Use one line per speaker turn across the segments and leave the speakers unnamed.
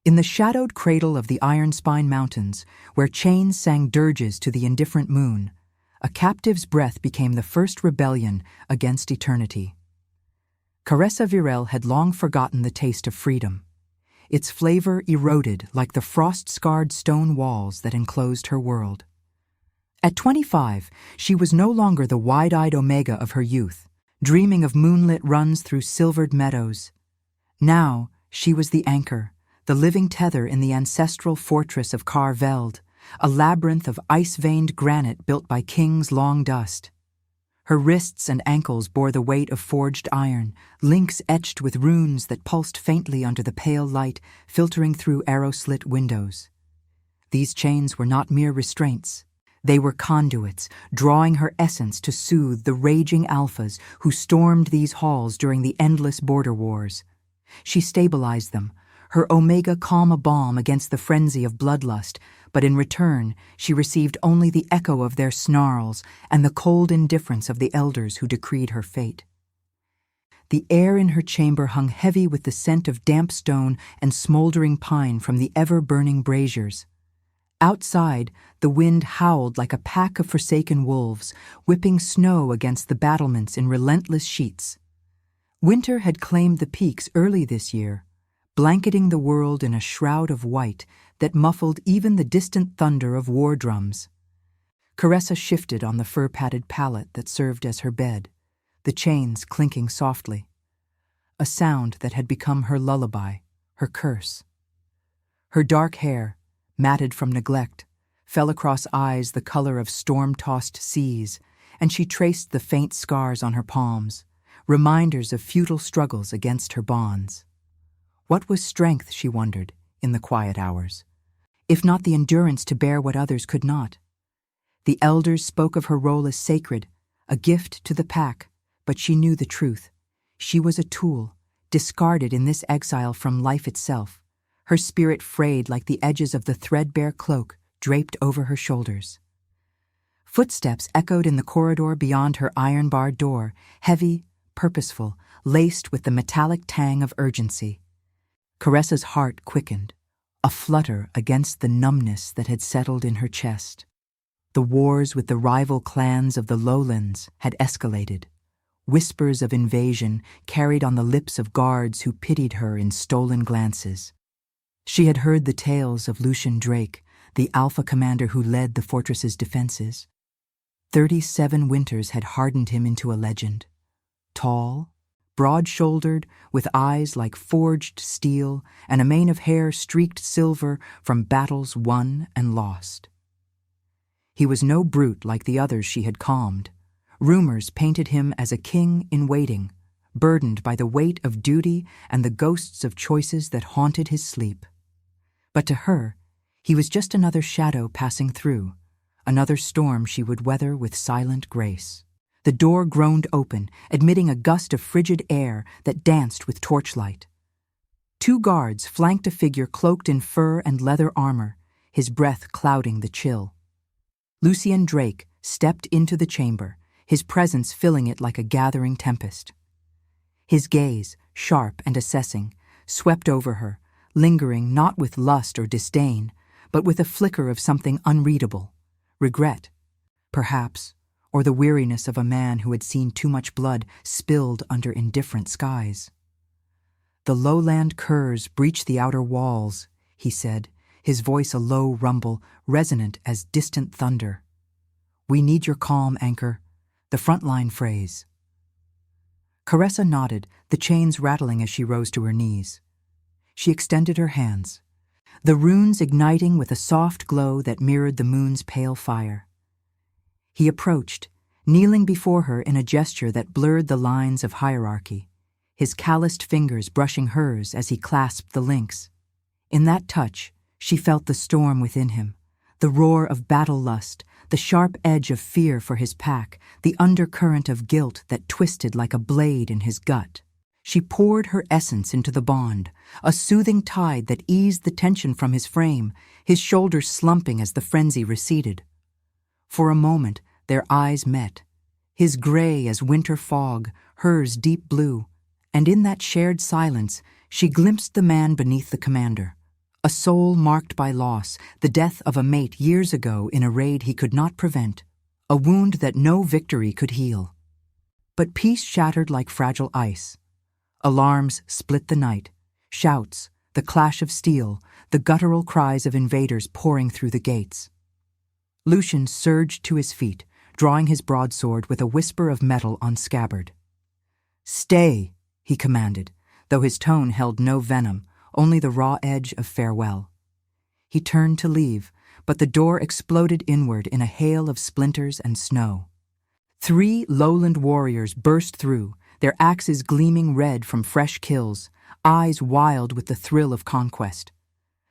In the shadowed cradle of the Iron Spine Mountains, where chains sang dirges to the indifferent moon, a captive's breath became the first rebellion against eternity. Caressa Virel had long forgotten the taste of freedom. Its flavor eroded like the frost-scarred stone walls that enclosed her world. At 25, she was no longer the wide-eyed Omega of her youth, dreaming of moonlit runs through silvered meadows. Now, she was the anchor, the living tether in the ancestral fortress of Carveld, a labyrinth of ice-veined granite built by kings long dust. Her wrists and ankles bore the weight of forged iron, links etched with runes that pulsed faintly under the pale light filtering through arrow-slit windows. These chains were not mere restraints. They were conduits, drawing her essence to soothe the raging alphas who stormed these halls during the endless border wars. She stabilized them, her Omega calm a balm against the frenzy of bloodlust, but in return she received only the echo of their snarls and the cold indifference of the elders who decreed her fate. The air in her chamber hung heavy with the scent of damp stone and smoldering pine from the ever-burning braziers. Outside, the wind howled like a pack of forsaken wolves, whipping snow against the battlements in relentless sheets. Winter had claimed the peaks early this year, blanketing the world in a shroud of white that muffled even the distant thunder of war drums. Caressa shifted on the fur-padded pallet that served as her bed, the chains clinking softly. A sound that had become her lullaby, her curse. Her dark hair, matted from neglect, fell across eyes the color of storm-tossed seas, and she traced the faint scars on her palms, reminders of futile struggles against her bonds. What was strength, she wondered, in the quiet hours, if not the endurance to bear what others could not? The elders spoke of her role as sacred, a gift to the pack, but she knew the truth. She was a tool, discarded in this exile from life itself, her spirit frayed like the edges of the threadbare cloak draped over her shoulders. Footsteps echoed in the corridor beyond her iron-barred door, heavy, purposeful, laced with the metallic tang of urgency. Caressa's heart quickened, a flutter against the numbness that had settled in her chest. The wars with the rival clans of the lowlands had escalated. Whispers of invasion carried on the lips of guards who pitied her in stolen glances. She had heard the tales of Lucian Drake, the alpha commander who led the fortress's defenses. 37 winters had hardened him into a legend. Tall, broad-shouldered, with eyes like forged steel and a mane of hair streaked silver from battles won and lost. He was no brute like the others she had calmed. Rumors painted him as a king in waiting, burdened by the weight of duty and the ghosts of choices that haunted his sleep. But to her, he was just another shadow passing through, another storm she would weather with silent grace. The door groaned open, admitting a gust of frigid air that danced with torchlight. 2 guards flanked a figure cloaked in fur and leather armor, his breath clouding the chill. Lucian Drake stepped into the chamber, his presence filling it like a gathering tempest. His gaze, sharp and assessing, swept over her, lingering not with lust or disdain, but with a flicker of something unreadable, regret, perhaps, or the weariness of a man who had seen too much blood spilled under indifferent skies. "The lowland curs breach the outer walls," he said, his voice a low rumble, resonant as distant thunder. "We need your calm, Anchor," the frontline phrase. Caressa nodded, the chains rattling as she rose to her knees. She extended her hands, the runes igniting with a soft glow that mirrored the moon's pale fire. He approached, kneeling before her in a gesture that blurred the lines of hierarchy, his calloused fingers brushing hers as he clasped the links. In that touch, she felt the storm within him, the roar of battle lust, the sharp edge of fear for his pack, the undercurrent of guilt that twisted like a blade in his gut. She poured her essence into the bond, a soothing tide that eased the tension from his frame, his shoulders slumping as the frenzy receded. For a moment, their eyes met, his gray as winter fog, hers deep blue, and in that shared silence, she glimpsed the man beneath the commander, A soul marked by loss, the death of a mate years ago in a raid he could not prevent, a wound that no victory could heal. But peace shattered like fragile ice. Alarms split the night, shouts, the clash of steel, the guttural cries of invaders pouring through the gates. Lucian surged to his feet, drawing his broadsword with a whisper of metal on scabbard. "Stay," he commanded, though his tone held no venom, only the raw edge of farewell. He turned to leave, but the door exploded inward in a hail of splinters and snow. 3 lowland warriors burst through, their axes gleaming red from fresh kills, eyes wild with the thrill of conquest.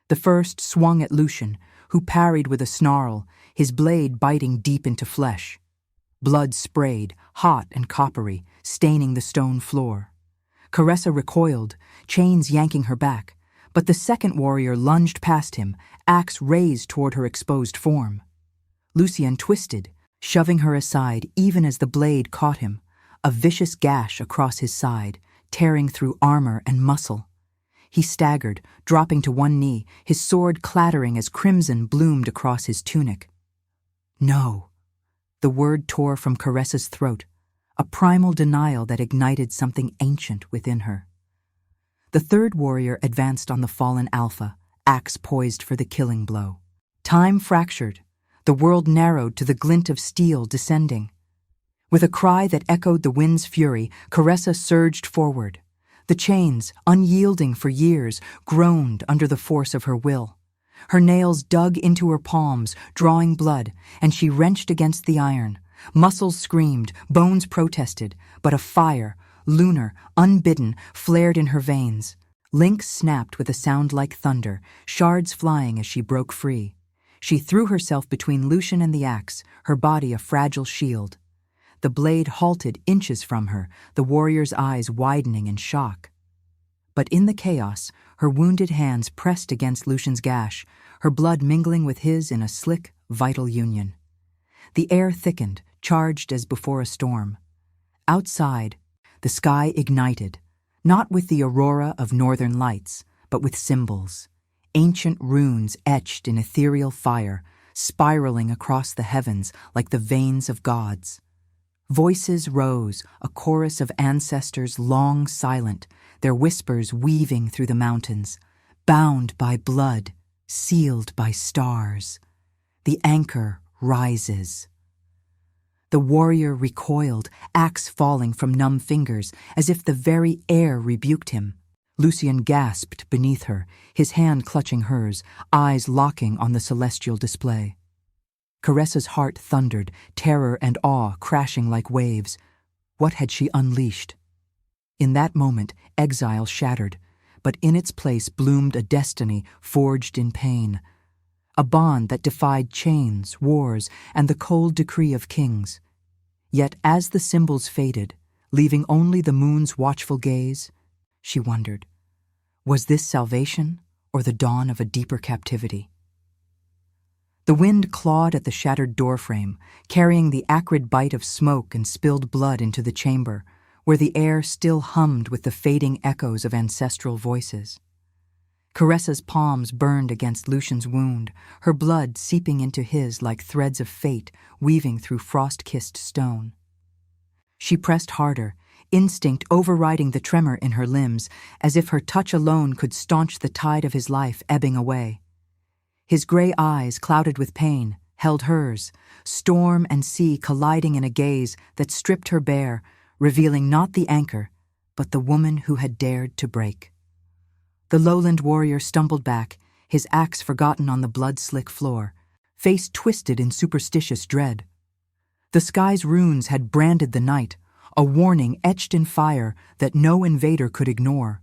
The first swung at Lucian, who parried with a snarl, his blade biting deep into flesh. Blood sprayed, hot and coppery, staining the stone floor. Caressa recoiled, chains yanking her back, but the second warrior lunged past him, axe raised toward her exposed form. Lucian twisted, shoving her aside even as the blade caught him, a vicious gash across his side, tearing through armor and muscle. He staggered, dropping to one knee, his sword clattering as crimson bloomed across his tunic. "No." The word tore from Caressa's throat, a primal denial that ignited something ancient within her. The third warrior advanced on the fallen alpha, axe poised for the killing blow. Time fractured, the world narrowed to the glint of steel descending. With a cry that echoed the wind's fury, Caressa surged forward. The chains, unyielding for years, groaned under the force of her will. Her nails dug into her palms, drawing blood, and she wrenched against the iron. Muscles screamed, bones protested, but a fire, lunar, unbidden, flared in her veins. Links snapped with a sound like thunder, shards flying as she broke free. She threw herself between Lucian and the axe, her body a fragile shield. The blade halted inches from her, the warrior's eyes widening in shock. But in the chaos, her wounded hands pressed against Lucian's gash, her blood mingling with his in a slick, vital union. The air thickened, charged as before a storm. Outside, the sky ignited, not with the aurora of northern lights, but with symbols, ancient runes etched in ethereal fire, spiraling across the heavens like the veins of gods. Voices rose, a chorus of ancestors long silent, their whispers weaving through the mountains, bound by blood, sealed by stars. The anchor rises. The warrior recoiled, axe falling from numb fingers, as if the very air rebuked him. Lucian gasped beneath her, his hand clutching hers, eyes locking on the celestial display. Caressa's heart thundered, terror and awe crashing like waves. What had she unleashed? In that moment, exile shattered, but in its place bloomed a destiny forged in pain. A bond that defied chains, wars, and the cold decree of kings. Yet as the symbols faded, leaving only the moon's watchful gaze, she wondered, was this salvation or the dawn of a deeper captivity? The wind clawed at the shattered doorframe, carrying the acrid bite of smoke and spilled blood into the chamber, where the air still hummed with the fading echoes of ancestral voices. Caressa's palms burned against Lucian's wound, her blood seeping into his like threads of fate weaving through frost-kissed stone. She pressed harder, instinct overriding the tremor in her limbs, as if her touch alone could staunch the tide of his life ebbing away. His gray eyes, clouded with pain, held hers, storm and sea colliding in a gaze that stripped her bare, revealing not the anchor, but the woman who had dared to break. The lowland warrior stumbled back, his axe forgotten on the blood-slick floor, face twisted in superstitious dread. The sky's runes had branded the night, a warning etched in fire that no invader could ignore.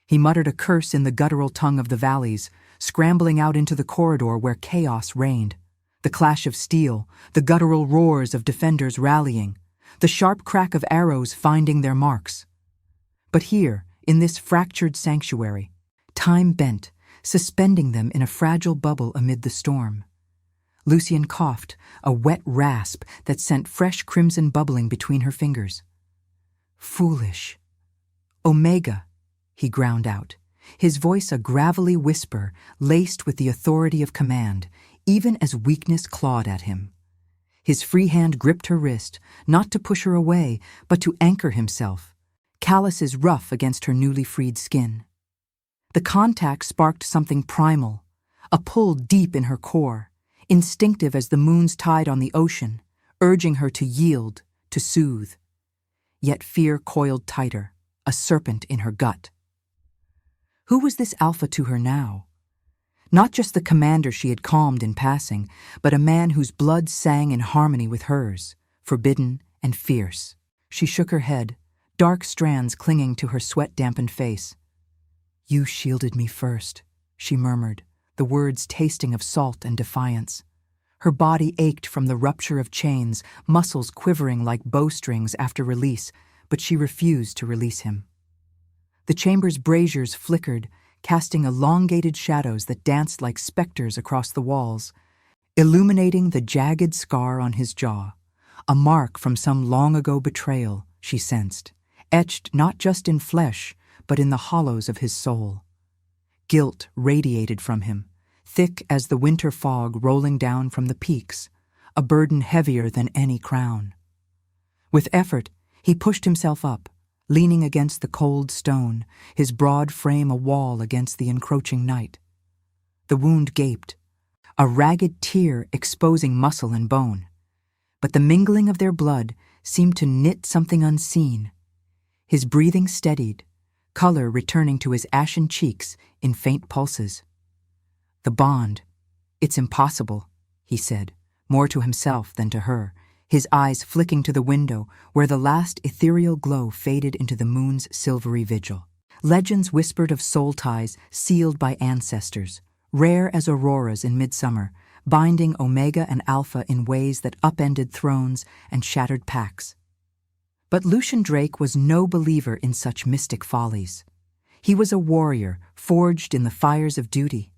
He muttered a curse in the guttural tongue of the valleys, scrambling out into the corridor where chaos reigned. The clash of steel, the guttural roars of defenders rallying, the sharp crack of arrows finding their marks. But here, in this fractured sanctuary, time bent, suspending them in a fragile bubble amid the storm. Lucian coughed, a wet rasp that sent fresh crimson bubbling between her fingers. "Foolish. Omega," he ground out, his voice a gravelly whisper laced with the authority of command, even as weakness clawed at him. His free hand gripped her wrist, not to push her away, but to anchor himself, calluses rough against her newly freed skin. The contact sparked something primal, a pull deep in her core, instinctive as the moon's tide on the ocean, urging her to yield, to soothe. Yet fear coiled tighter, a serpent in her gut. Who was this alpha to her now? Not just the commander she had calmed in passing, but a man whose blood sang in harmony with hers, forbidden and fierce. She shook her head, dark strands clinging to her sweat-dampened face. "You shielded me first," she murmured, the words tasting of salt and defiance. Her body ached from the rupture of chains, muscles quivering like bowstrings after release, but she refused to release him. The chamber's braziers flickered, casting elongated shadows that danced like specters across the walls, illuminating the jagged scar on his jaw, a mark from some long-ago betrayal, she sensed, etched not just in flesh, but in the hollows of his soul. Guilt radiated from him, thick as the winter fog rolling down from the peaks, a burden heavier than any crown. With effort, he pushed himself up, leaning against the cold stone, his broad frame a wall against the encroaching night. The wound gaped, a ragged tear exposing muscle and bone, but the mingling of their blood seemed to knit something unseen. His breathing steadied, color returning to his ashen cheeks in faint pulses. "The bond, it's impossible," he said, more to himself than to her, his eyes flicking to the window where the last ethereal glow faded into the moon's silvery vigil. Legends whispered of soul ties sealed by ancestors, rare as auroras in midsummer, binding Omega and Alpha in ways that upended thrones and shattered pacts. But Lucian Drake was no believer in such mystic follies. He was a warrior forged in the fires of duty,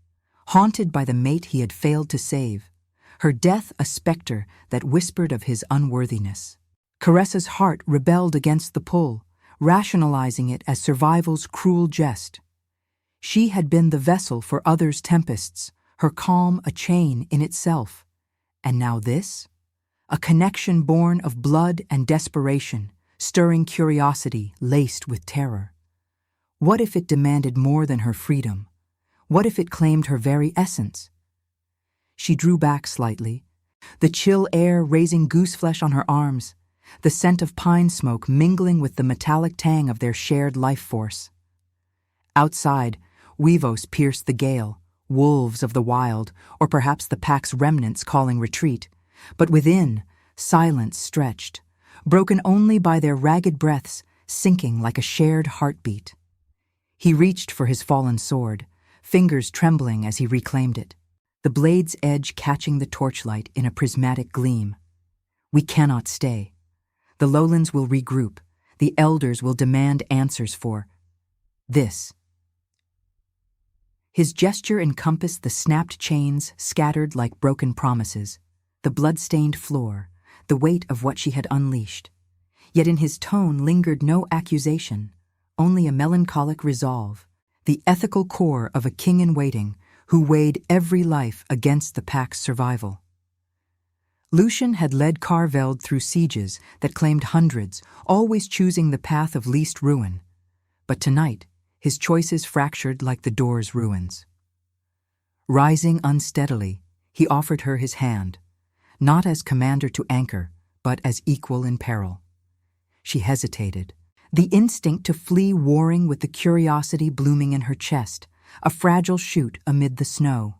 haunted by the mate he had failed to save, her death a specter that whispered of his unworthiness. Caressa's heart rebelled against the pull, rationalizing it as survival's cruel jest. She had been the vessel for others' tempests, her calm a chain in itself. And now this? A connection born of blood and desperation, stirring curiosity laced with terror. What if it demanded more than her freedom? What if it claimed her very essence? She drew back slightly, the chill air raising gooseflesh on her arms, the scent of pine smoke mingling with the metallic tang of their shared life force. Outside, weavos pierced the gale, wolves of the wild, or perhaps the pack's remnants calling retreat. But within, silence stretched, broken only by their ragged breaths, sinking like a shared heartbeat. He reached for his fallen sword, fingers trembling as he reclaimed it, the blade's edge catching the torchlight in a prismatic gleam. "We cannot stay. The lowlands will regroup. The elders will demand answers for this." His gesture encompassed the snapped chains scattered like broken promises, the blood-stained floor, the weight of what she had unleashed. Yet in his tone lingered no accusation, only a melancholic resolve, the ethical core of a king-in-waiting who weighed every life against the pack's survival. Lucian had led Carveld through sieges that claimed hundreds, always choosing the path of least ruin. But tonight, his choices fractured like the door's ruins. Rising unsteadily, he offered her his hand, not as commander to anchor, but as equal in peril. She hesitated, the instinct to flee warring with the curiosity blooming in her chest, a fragile shoot amid the snow.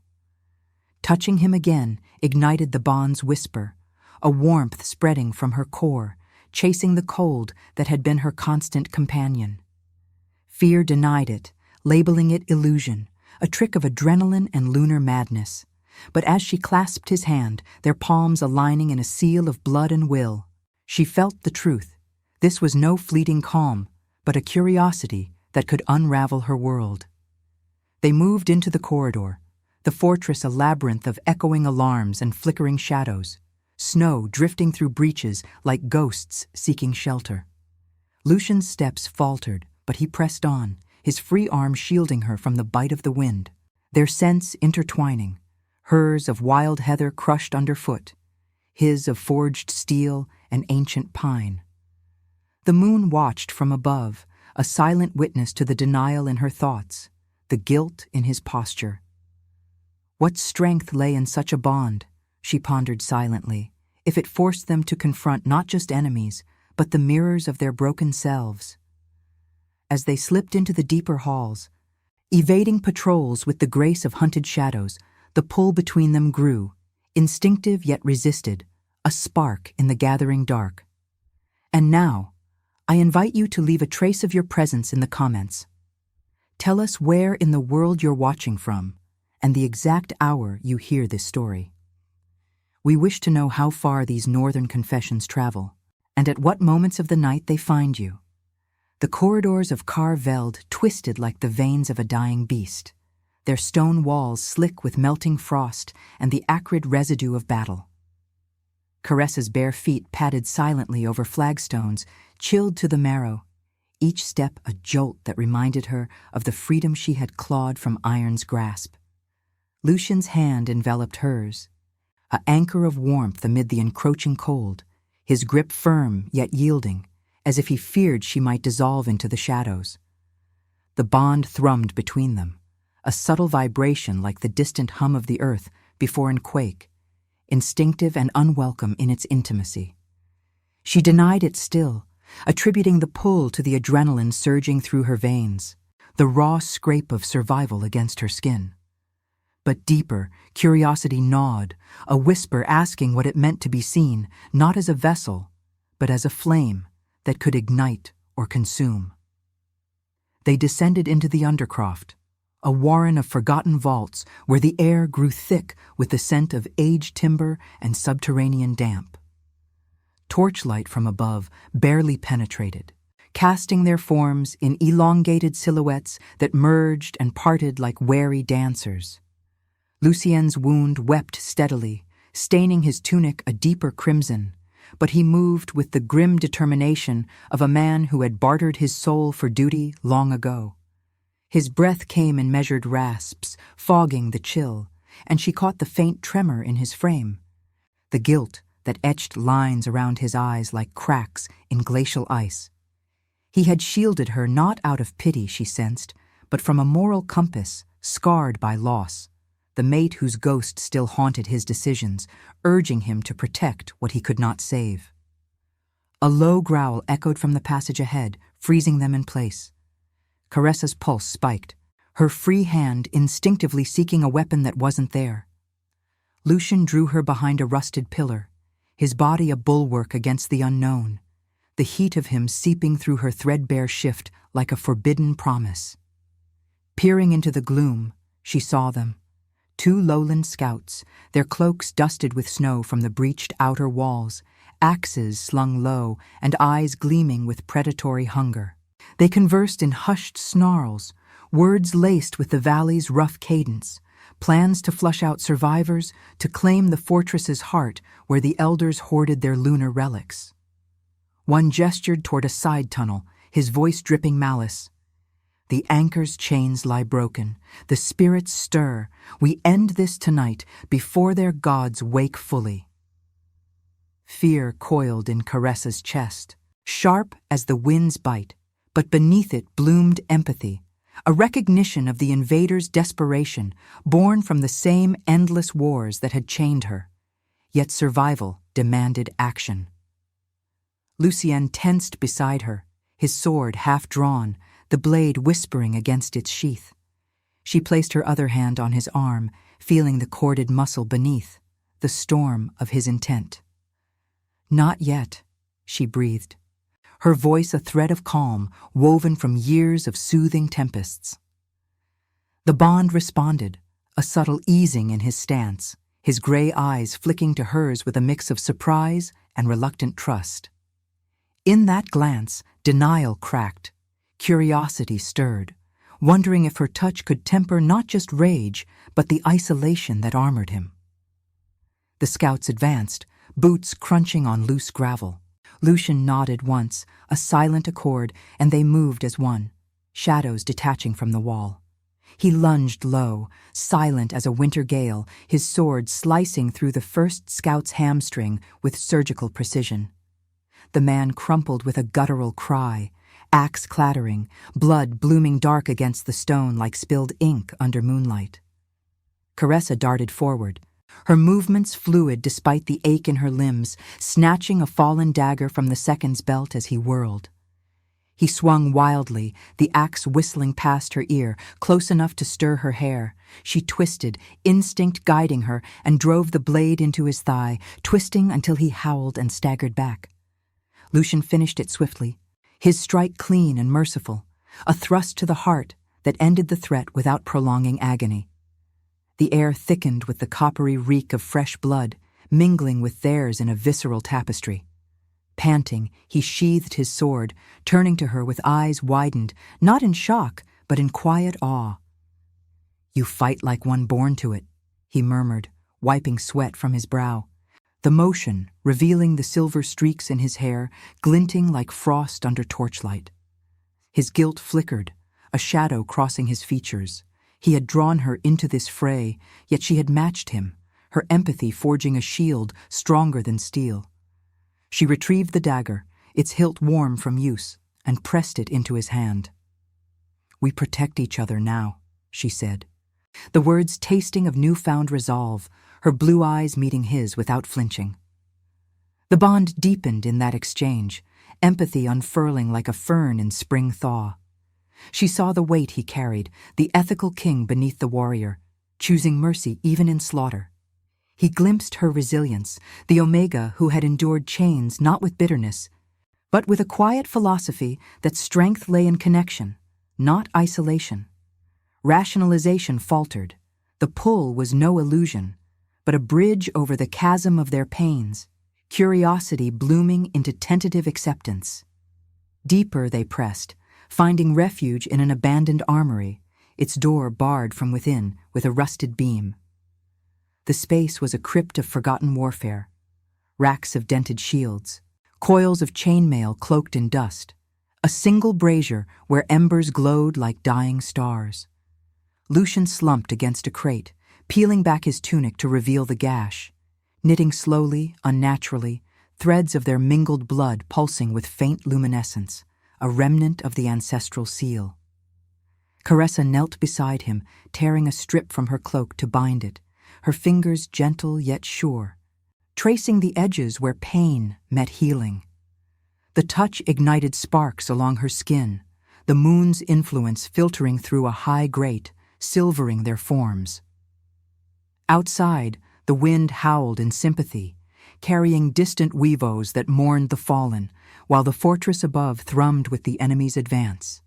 Touching him again ignited the bond's whisper, a warmth spreading from her core, chasing the cold that had been her constant companion. Fear denied it, labeling it illusion, a trick of adrenaline and lunar madness. But as she clasped his hand, their palms aligning in a seal of blood and will, she felt the truth. This was no fleeting calm, but a curiosity that could unravel her world. They moved into the corridor, the fortress a labyrinth of echoing alarms and flickering shadows, snow drifting through breaches like ghosts seeking shelter. Lucian's steps faltered, but he pressed on, his free arm shielding her from the bite of the wind, their scents intertwining, hers of wild heather crushed underfoot, his of forged steel and ancient pine. The moon watched from above, a silent witness to the denial in her thoughts, the guilt in his posture. What strength lay in such a bond, she pondered silently, if it forced them to confront not just enemies, but the mirrors of their broken selves. As they slipped into the deeper halls, evading patrols with the grace of hunted shadows, the pull between them grew, instinctive yet resisted, a spark in the gathering dark. And now, I invite you to leave a trace of your presence in the comments. Tell us where in the world you're watching from, and the exact hour you hear this story. We wish to know how far these northern confessions travel, and at what moments of the night they find you. The corridors of Veld twisted like the veins of a dying beast, their stone walls slick with melting frost and the acrid residue of battle. Caressa's bare feet padded silently over flagstones, chilled to the marrow, each step a jolt that reminded her of the freedom she had clawed from iron's grasp. Lucian's hand enveloped hers, an anchor of warmth amid the encroaching cold, his grip firm yet yielding, as if he feared she might dissolve into the shadows. The bond thrummed between them, a subtle vibration like the distant hum of the earth before an quake, instinctive and unwelcome in its intimacy. She denied it still, attributing the pull to the adrenaline surging through her veins, the raw scrape of survival against her skin. But deeper, curiosity gnawed, a whisper asking what it meant to be seen, not as a vessel, but as a flame that could ignite or consume. They descended into the undercroft, a warren of forgotten vaults where the air grew thick with the scent of aged timber and subterranean damp. Torchlight from above barely penetrated, casting their forms in elongated silhouettes that merged and parted like wary dancers. Lucien's wound wept steadily, staining his tunic a deeper crimson, but he moved with the grim determination of a man who had bartered his soul for duty long ago. His breath came in measured rasps, fogging the chill, and she caught the faint tremor in his frame, the guilt that etched lines around his eyes like cracks in glacial ice. He had shielded her not out of pity, she sensed, but from a moral compass scarred by loss, the mate whose ghost still haunted his decisions, urging him to protect what he could not save. A low growl echoed from the passage ahead, freezing them in place. Caressa's pulse spiked, her free hand instinctively seeking a weapon that wasn't there. Lucian drew her behind a rusted pillar, his body a bulwark against the unknown, the heat of him seeping through her threadbare shift like a forbidden promise. Peering into the gloom, she saw them. Two lowland scouts, their cloaks dusted with snow from the breached outer walls, axes slung low and eyes gleaming with predatory hunger. They conversed in hushed snarls, words laced with the valley's rough cadence, plans to flush out survivors, to claim the fortress's heart where the elders hoarded their lunar relics. One gestured toward a side tunnel, his voice dripping malice. The anchor's chains lie broken, the spirits stir. We end this tonight before their gods wake fully. Fear coiled in Caressa's chest, sharp as the wind's bite, but beneath it bloomed empathy, a recognition of the invader's desperation, born from the same endless wars that had chained her. Yet survival demanded action. Lucien tensed beside her, his sword half drawn, the blade whispering against its sheath. She placed her other hand on his arm, feeling the corded muscle beneath, the storm of his intent. "Not yet," she breathed, her voice a thread of calm woven from years of soothing tempests. The bond responded, a subtle easing in his stance, his gray eyes flicking to hers with a mix of surprise and reluctant trust. In that glance, denial cracked, curiosity stirred, wondering if her touch could temper not just rage, but the isolation that armored him. The scouts advanced, boots crunching on loose gravel. Lucian nodded once, a silent accord, and they moved as one. shadows detaching from the wall. He lunged low, silent as a winter gale, his sword slicing through the first scout's hamstring with surgical precision. The man crumpled with a guttural cry, axe clattering, blood blooming dark against the stone like spilled ink under moonlight. Caressa darted forward, her movements fluid despite the ache in her limbs, snatching a fallen dagger from the second's belt as he whirled. He swung wildly, the axe whistling past her ear, close enough to stir her hair. She twisted, instinct guiding her, and drove the blade into his thigh, twisting until he howled and staggered back. Lucian finished it swiftly, his strike clean and merciful, a thrust to the heart that ended the threat without prolonging agony. The air thickened with the coppery reek of fresh blood, mingling with theirs in a visceral tapestry. Panting, he sheathed his sword, turning to her with eyes widened, not in shock, but in quiet awe. "You fight like one born to it," he murmured, wiping sweat from his brow. The motion, revealing the silver streaks in his hair, glinting like frost under torchlight. His guilt flickered, a shadow crossing his features. He had drawn her into this fray, yet she had matched him, her empathy forging a shield stronger than steel. She retrieved the dagger, its hilt warm from use, and pressed it into his hand. "We protect each other now," she said, the words tasting of newfound resolve, her blue eyes meeting his without flinching. The bond deepened in that exchange, empathy unfurling like a fern in spring thaw. She saw the weight he carried, the ethical king beneath the warrior, choosing mercy even in slaughter. He glimpsed her resilience, the Omega who had endured chains not with bitterness, but with a quiet philosophy that strength lay in connection, not isolation. Rationalization faltered. The pull was no illusion, but a bridge over the chasm of their pains, curiosity blooming into tentative acceptance. Deeper they pressed, finding refuge in an abandoned armory, its door barred from within with a rusted beam. The space was a crypt of forgotten warfare, racks of dented shields, coils of chainmail cloaked in dust, a single brazier where embers glowed like dying stars. Lucian slumped against a crate, peeling back his tunic to reveal the gash, knitting slowly, unnaturally, threads of their mingled blood pulsing with faint luminescence, a remnant of the ancestral seal. Caressa knelt beside him, tearing a strip from her cloak to bind it, her fingers gentle yet sure, tracing the edges where pain met healing. The touch ignited sparks along her skin, the moon's influence filtering through a high grate, silvering their forms. Outside, the wind howled in sympathy, carrying distant weavos that mourned the fallen, while the fortress above thrummed with the enemy's advance.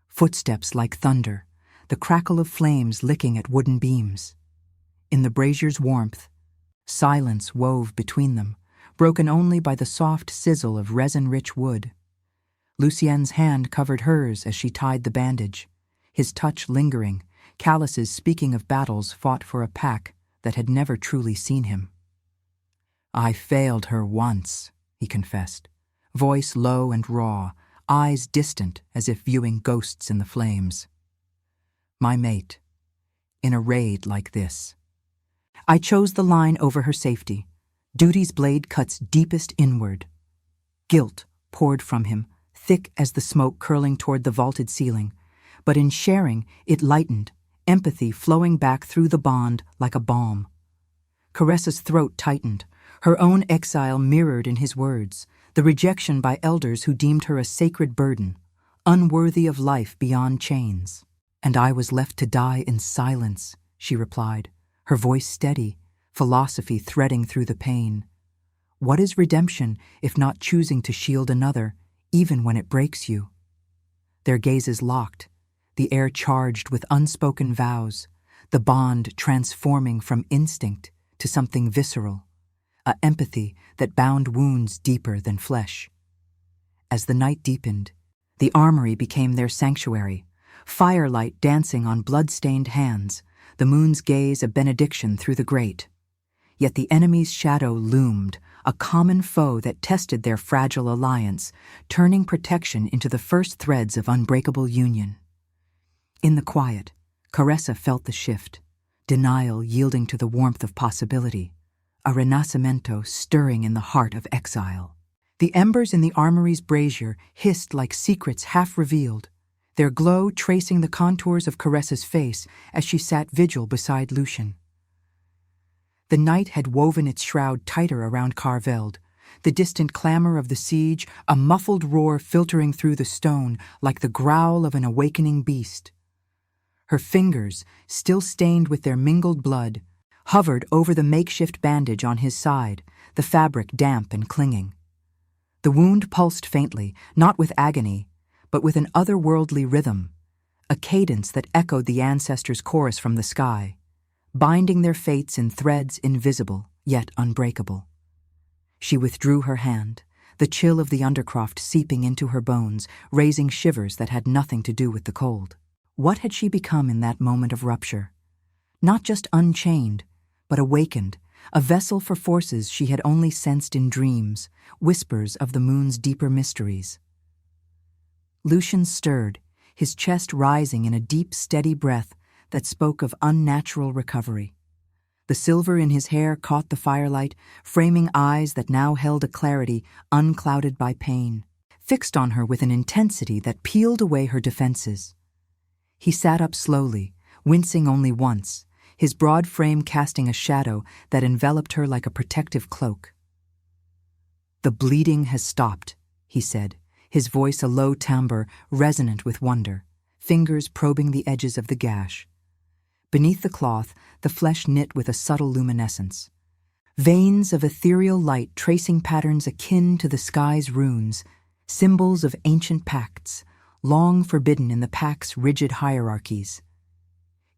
Footsteps like thunder, the crackle of flames licking at wooden beams. In the brazier's warmth, silence wove between them, broken only by the soft sizzle of resin-rich wood. Lucien's hand covered hers as she tied the bandage, his touch lingering, calluses speaking of battles fought for a pack that had never truly seen him. "I failed her once," he confessed, voice low and raw, eyes distant as if viewing ghosts in the flames. "My mate, in a raid like this." I chose the line over her safety. Duty's blade cuts deepest inward. Guilt poured from him, thick as the smoke curling toward the vaulted ceiling, but in sharing it lightened, empathy flowing back through the bond like a balm. Caressa's throat tightened, her own exile mirrored in his words, the rejection by elders who deemed her a sacred burden, unworthy of life beyond chains. "And I was left to die in silence," she replied, her voice steady, philosophy threading through the pain. "What is redemption if not choosing to shield another, even when it breaks you?" Their gazes locked, the air charged with unspoken vows, the bond transforming from instinct to something visceral, a empathy that bound wounds deeper than flesh. As the night deepened, the armory became their sanctuary, firelight dancing on blood-stained hands, the moon's gaze a benediction through the grate. Yet the enemy's shadow loomed, a common foe that tested their fragile alliance, turning protection into the first threads of unbreakable union. In the quiet, Caressa felt the shift, denial yielding to the warmth of possibility, a renascimento stirring in the heart of exile. The embers in the armory's brazier hissed like secrets half-revealed, their glow tracing the contours of Caressa's face as she sat vigil beside Lucian. The night had woven its shroud tighter around Carveld, the distant clamor of the siege, a muffled roar filtering through the stone like the growl of an awakening beast. Her fingers, still stained with their mingled blood, hovered over the makeshift bandage on his side, the fabric damp and clinging. The wound pulsed faintly, not with agony, but with an otherworldly rhythm, a cadence that echoed the ancestors' chorus from the sky, binding their fates in threads invisible, yet unbreakable. She withdrew her hand, the chill of the undercroft seeping into her bones, raising shivers that had nothing to do with the cold. What had she become in that moment of rupture? Not just unchained, but awakened, a vessel for forces she had only sensed in dreams, whispers of the moon's deeper mysteries. Lucian stirred, his chest rising in a deep, steady breath that spoke of unnatural recovery. The silver in his hair caught the firelight, framing eyes that now held a clarity unclouded by pain, fixed on her with an intensity that peeled away her defenses. He sat up slowly, wincing only once, his broad frame casting a shadow that enveloped her like a protective cloak. "The bleeding has stopped," he said, his voice a low timbre resonant with wonder, fingers probing the edges of the gash. Beneath the cloth, the flesh knit with a subtle luminescence. Veins of ethereal light tracing patterns akin to the sky's runes, symbols of ancient pacts, long forbidden in the pack's rigid hierarchies.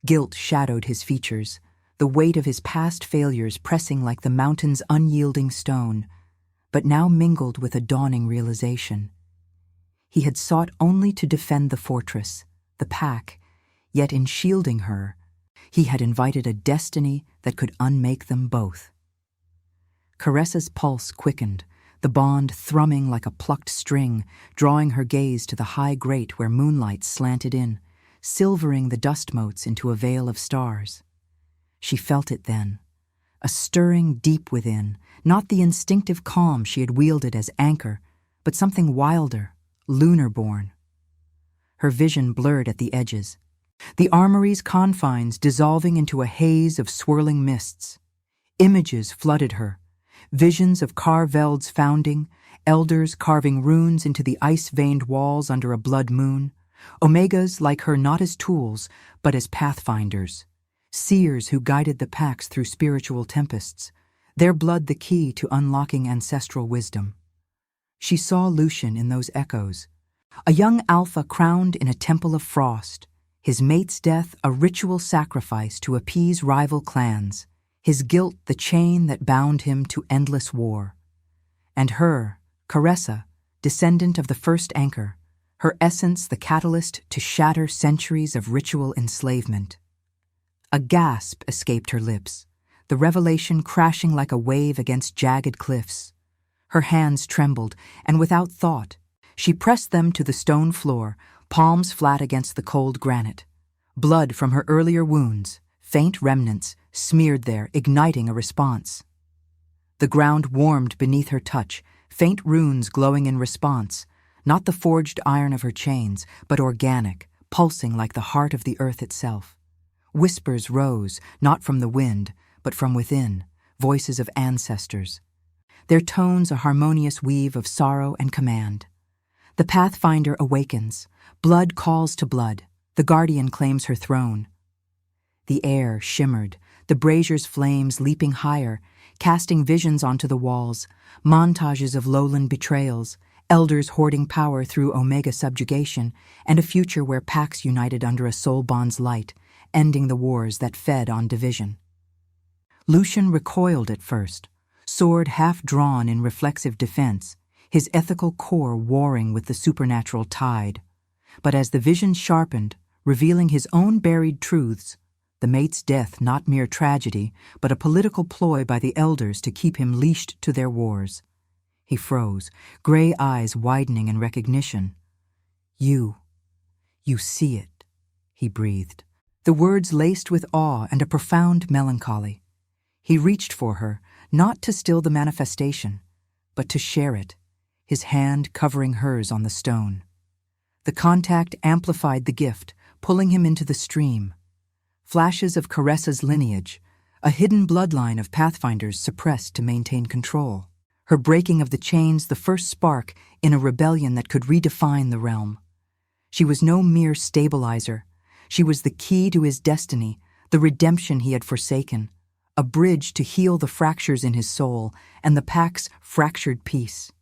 Guilt shadowed his features, the weight of his past failures pressing like the mountain's unyielding stone, but now mingled with a dawning realization. He had sought only to defend the fortress, the pack, yet in shielding her, he had invited a destiny that could unmake them both. Caressa's pulse quickened, the bond thrumming like a plucked string, drawing her gaze to the high grate where moonlight slanted in, silvering the dust motes into a veil of stars. She felt it then, a stirring deep within, not the instinctive calm she had wielded as anchor, but something wilder, lunar-born. Her vision blurred at the edges, the armory's confines dissolving into a haze of swirling mists. Images flooded her, visions of Carveld's founding, elders carving runes into the ice-veined walls under a blood moon, Omegas like her not as tools, but as pathfinders, seers who guided the packs through spiritual tempests, their blood the key to unlocking ancestral wisdom. She saw Lucian in those echoes, a young alpha crowned in a temple of frost, his mate's death a ritual sacrifice to appease rival clans, his guilt the chain that bound him to endless war. And her, Caressa, descendant of the first anchor, her essence the catalyst to shatter centuries of ritual enslavement. A gasp escaped her lips, the revelation crashing like a wave against jagged cliffs. Her hands trembled, and without thought, she pressed them to the stone floor, palms flat against the cold granite. Blood from her earlier wounds, faint remnants, smeared there, igniting a response. The ground warmed beneath her touch, faint runes glowing in response, not the forged iron of her chains, but organic, pulsing like the heart of the earth itself. Whispers rose, not from the wind, but from within, voices of ancestors. Their tones a harmonious weave of sorrow and command. The Pathfinder awakens, blood calls to blood, the Guardian claims her throne. The air shimmered, the brazier's flames leaping higher, casting visions onto the walls, montages of lowland betrayals, elders hoarding power through Omega subjugation, and a future where packs united under a soul bond's light, ending the wars that fed on division. Lucian recoiled at first, sword half drawn in reflexive defense, his ethical core warring with the supernatural tide. But as the vision sharpened, revealing his own buried truths, the mate's death not mere tragedy, but a political ploy by the elders to keep him leashed to their wars. He froze, gray eyes widening in recognition. You see it," he breathed, the words laced with awe and a profound melancholy. He reached for her, not to still the manifestation, but to share it, his hand covering hers on the stone. The contact amplified the gift, pulling him into the stream. Flashes of Caressa's lineage, a hidden bloodline of pathfinders suppressed to maintain control. Her breaking of the chains the first spark in a rebellion that could redefine the realm. She was no mere stabilizer. She was the key to his destiny, the redemption he had forsaken, a bridge to heal the fractures in his soul and the pack's fractured peace.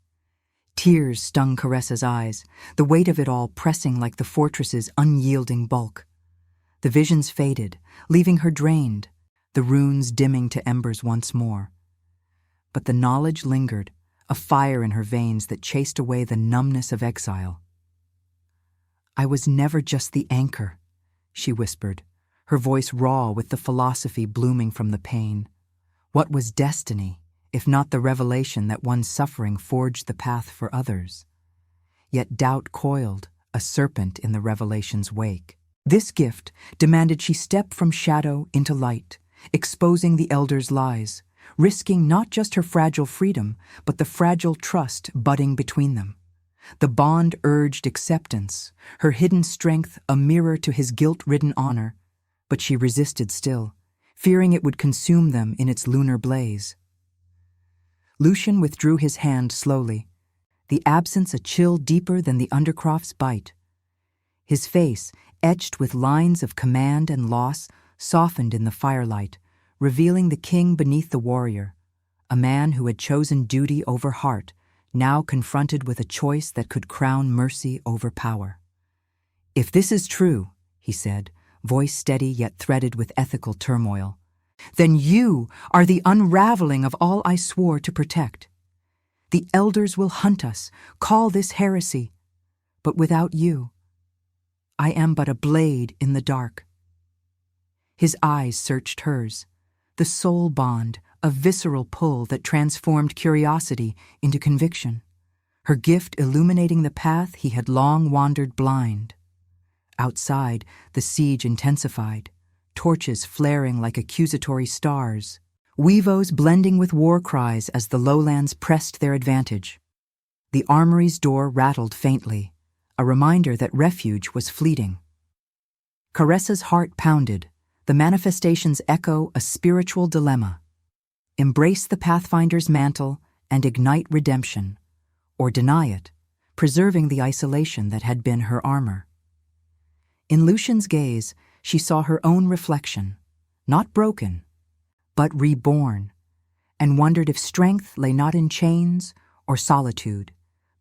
Tears stung Caressa's eyes, the weight of it all pressing like the fortress's unyielding bulk. The visions faded, leaving her drained, the runes dimming to embers once more. But the knowledge lingered, a fire in her veins that chased away the numbness of exile. "I was never just the anchor," she whispered, her voice raw with the philosophy blooming from the pain. What was destiny, if not the revelation that one's suffering forged the path for others? Yet doubt coiled, a serpent in the revelation's wake. This gift demanded she step from shadow into light, exposing the elder's lies, risking not just her fragile freedom, but the fragile trust budding between them. The bond urged acceptance, her hidden strength a mirror to his guilt-ridden honor, but she resisted still, fearing it would consume them in its lunar blaze. Lucian withdrew his hand slowly, the absence a chill deeper than the Undercroft's bite. His face, etched with lines of command and loss, softened in the firelight, revealing the king beneath the warrior, a man who had chosen duty over heart, now confronted with a choice that could crown mercy over power. "If this is true," he said, voice steady yet threaded with ethical turmoil, "then you are the unraveling of all I swore to protect. The elders will hunt us, call this heresy, but without you, I am but a blade in the dark." His eyes searched hers, the soul bond, a visceral pull that transformed curiosity into conviction, her gift illuminating the path he had long wandered blind. Outside, the siege intensified, torches flaring like accusatory stars, weavos blending with war cries as the lowlands pressed their advantage. The armory's door rattled faintly, a reminder that refuge was fleeting. Caressa's heart pounded, the manifestation's echo a spiritual dilemma. Embrace the Pathfinder's mantle and ignite redemption, or deny it, preserving the isolation that had been her armor. In Lucian's gaze, she saw her own reflection, not broken, but reborn, and wondered if strength lay not in chains or solitude,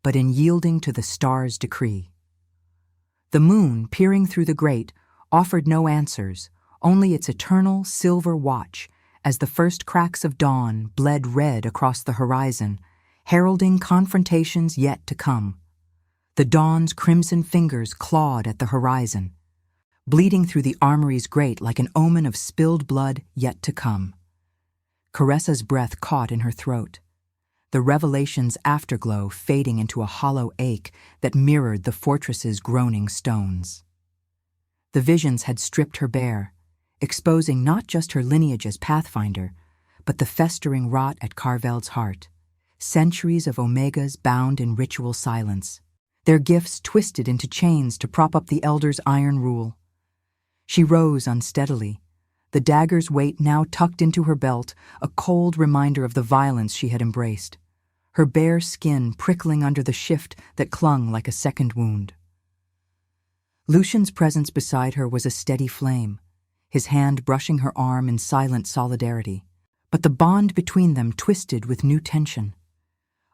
but in yielding to the star's decree. The moon, peering through the grate, offered no answers, only its eternal silver watch as the first cracks of dawn bled red across the horizon, heralding confrontations yet to come. The dawn's crimson fingers clawed at the horizon, bleeding through the armory's grate like an omen of spilled blood yet to come. Caressa's breath caught in her throat, the revelation's afterglow fading into a hollow ache that mirrored the fortress's groaning stones. The visions had stripped her bare, exposing not just her lineage as Pathfinder, but the festering rot at Carveld's heart, centuries of Omegas bound in ritual silence, their gifts twisted into chains to prop up the Elder's iron rule. She rose unsteadily, the dagger's weight now tucked into her belt, a cold reminder of the violence she had embraced, her bare skin prickling under the shift that clung like a second wound. Lucian's presence beside her was a steady flame, his hand brushing her arm in silent solidarity, but the bond between them twisted with new tension.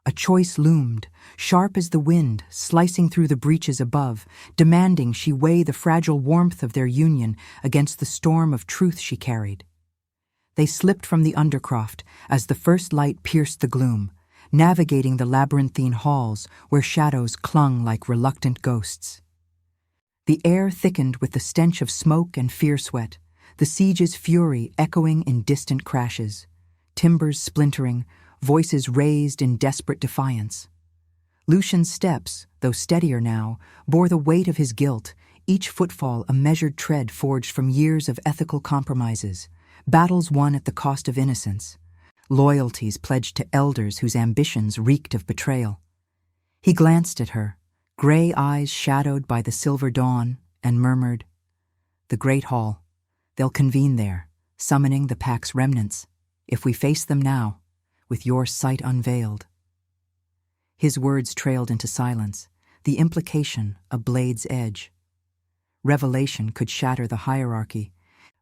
A choice loomed, sharp as the wind, slicing through the breaches above, demanding she weigh the fragile warmth of their union against the storm of truth she carried. They slipped from the Undercroft as the first light pierced the gloom, navigating the labyrinthine halls where shadows clung like reluctant ghosts. The air thickened with the stench of smoke and fear sweat, the siege's fury echoing in distant crashes, timbers splintering, voices raised in desperate defiance. Lucian's steps, though steadier now, bore the weight of his guilt, each footfall a measured tread forged from years of ethical compromises, battles won at the cost of innocence, loyalties pledged to elders whose ambitions reeked of betrayal. He glanced at her, gray eyes shadowed by the silver dawn, and murmured, "The Great Hall. They'll convene there, summoning the pack's remnants, if we face them now, with your sight unveiled." His words trailed into silence, the implication a blade's edge. Revelation could shatter the hierarchy,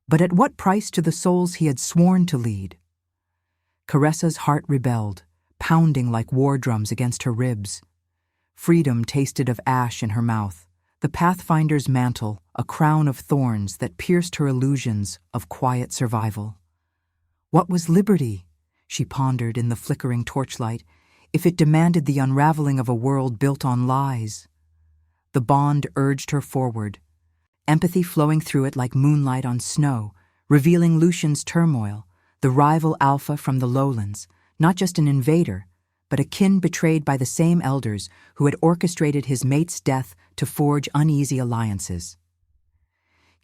but at what price to the souls he had sworn to lead? Caressa's heart rebelled, pounding like war drums against her ribs. Freedom tasted of ash in her mouth, the Pathfinder's mantle, a crown of thorns that pierced her illusions of quiet survival. What was liberty, she pondered in the flickering torchlight, if it demanded the unraveling of a world built on lies? The bond urged her forward, empathy flowing through it like moonlight on snow, revealing Lucian's turmoil, the rival alpha from the lowlands, not just an invader, but a kin betrayed by the same elders who had orchestrated his mate's death to forge uneasy alliances.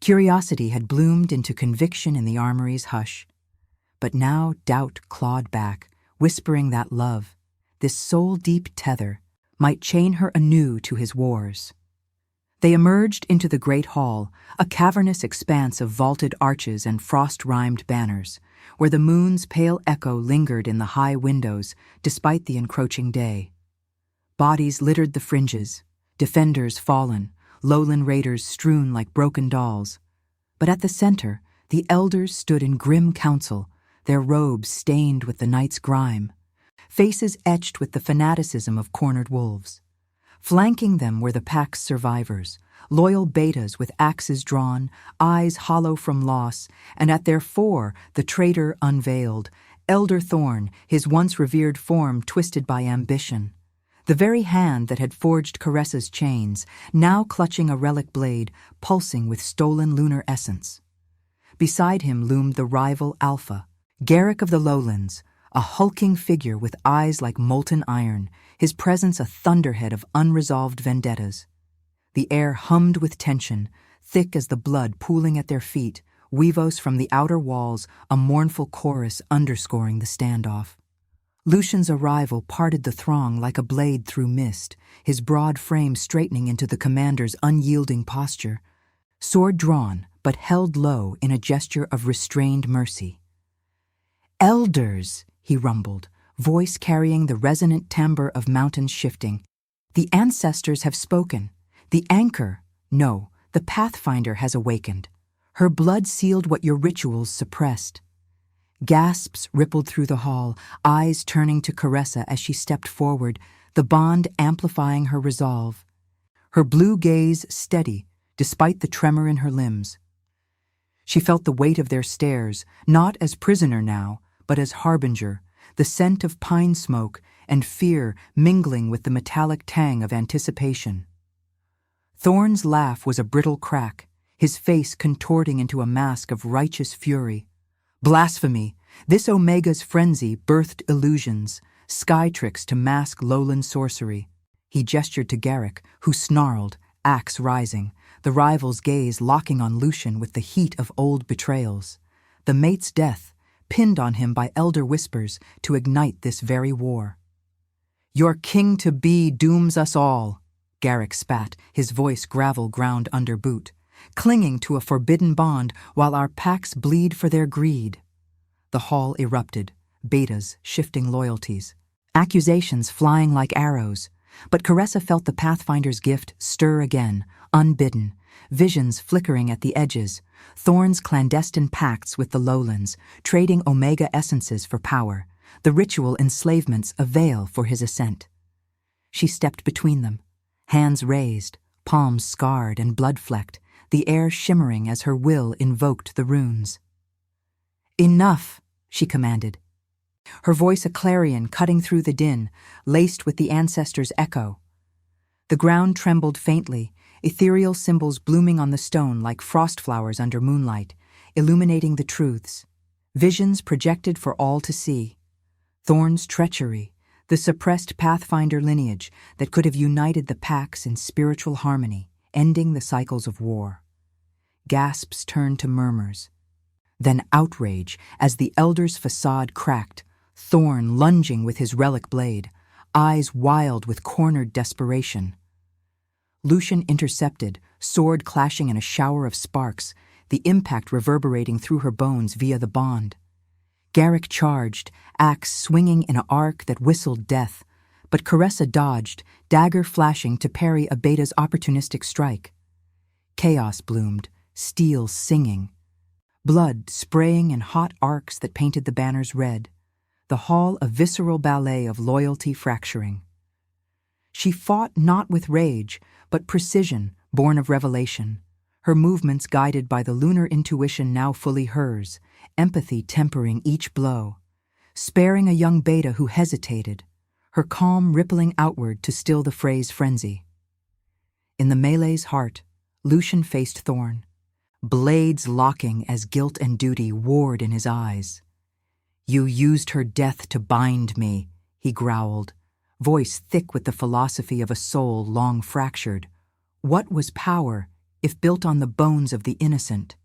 Curiosity had bloomed into conviction in the armory's hush, but now doubt clawed back, whispering that love, this soul-deep tether, might chain her anew to his wars. They emerged into the great hall, a cavernous expanse of vaulted arches and frost-rimed banners, where the moon's pale echo lingered in the high windows despite the encroaching day. Bodies littered the fringes, defenders fallen, lowland raiders strewn like broken dolls. But at the center, the elders stood in grim council, their robes stained with the night's grime, faces etched with the fanaticism of cornered wolves. Flanking them were the pack's survivors, loyal betas with axes drawn, eyes hollow from loss, and at their fore the traitor unveiled, Elder Thorn, his once revered form twisted by ambition. The very hand that had forged Caressa's chains, now clutching a relic blade, pulsing with stolen lunar essence. Beside him loomed the rival Alpha, Garrick of the Lowlands, a hulking figure with eyes like molten iron, his presence a thunderhead of unresolved vendettas. The air hummed with tension, thick as the blood pooling at their feet, Weavos from the outer walls, a mournful chorus underscoring the standoff. Lucian's arrival parted the throng like a blade through mist, his broad frame straightening into the commander's unyielding posture, sword drawn but held low in a gesture of restrained mercy. "Elders," he rumbled, voice carrying the resonant timbre of mountains shifting. "The ancestors have spoken. The anchor, no, the Pathfinder has awakened. Her blood sealed what your rituals suppressed." Gasps rippled through the hall, eyes turning to Caressa as she stepped forward, the bond amplifying her resolve. Her blue gaze steady, despite the tremor in her limbs. She felt the weight of their stares, not as prisoner now, but as harbinger, the scent of pine smoke and fear mingling with the metallic tang of anticipation. Thorn's laugh was a brittle crack, his face contorting into a mask of righteous fury. Blasphemy! This Omega's frenzy birthed illusions, sky tricks to mask lowland sorcery. He gestured to Garrick, who snarled, axe rising, the rival's gaze locking on Lucian with the heat of old betrayals. The mate's death, pinned on him by elder whispers to ignite this very war. "Your king-to-be dooms us all," Garrick spat, his voice gravel ground under boot, clinging to a forbidden bond while our packs bleed for their greed. The hall erupted, betas shifting loyalties, accusations flying like arrows, but Caressa felt the Pathfinder's gift stir again, unbidden, visions flickering at the edges, Thorn's clandestine pacts with the lowlands, trading Omega essences for power, the ritual enslavements a veil for his ascent. She stepped between them, hands raised, palms scarred and blood-flecked, the air shimmering as her will invoked the runes. "Enough," she commanded, her voice a clarion cutting through the din, laced with the ancestors' echo. The ground trembled faintly, ethereal symbols blooming on the stone like frost flowers under moonlight, illuminating the truths. Visions projected for all to see. Thorn's treachery, the suppressed Pathfinder lineage that could have united the packs in spiritual harmony, ending the cycles of war. Gasps turned to murmurs. Then outrage as the elder's facade cracked, Thorn lunging with his relic blade, eyes wild with cornered desperation. Lucian intercepted, sword clashing in a shower of sparks, the impact reverberating through her bones via the bond. Garrick charged, axe swinging in an arc that whistled death, but Caressa dodged, dagger flashing to parry Abeta's opportunistic strike. Chaos bloomed, steel singing. Blood spraying in hot arcs that painted the banners red, the hall a visceral ballet of loyalty fracturing. She fought not with rage, but precision, born of revelation, her movements guided by the lunar intuition now fully hers, empathy tempering each blow, sparing a young beta who hesitated, her calm rippling outward to still the fray's frenzy. In the melee's heart, Lucian faced Thorn, blades locking as guilt and duty warred in his eyes. "You used her death to bind me," he growled, voice thick with the philosophy of a soul long fractured. What was power, if built on the bones of the innocent?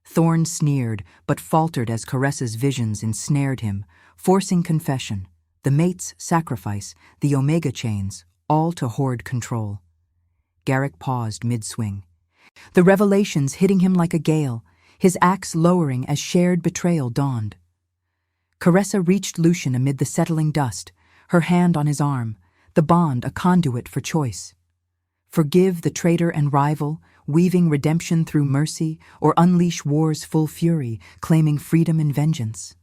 Thorn sneered, but faltered as Caressa's visions ensnared him, forcing confession, the mate's sacrifice, the Omega chains, all to hoard control. Garrick paused mid-swing, the revelations hitting him like a gale, his axe lowering as shared betrayal dawned. Caressa reached Lucian amid the settling dust, her hand on his arm, the bond a conduit for choice. Forgive the traitor and rival, weaving redemption through mercy, or unleash war's full fury, claiming freedom and vengeance.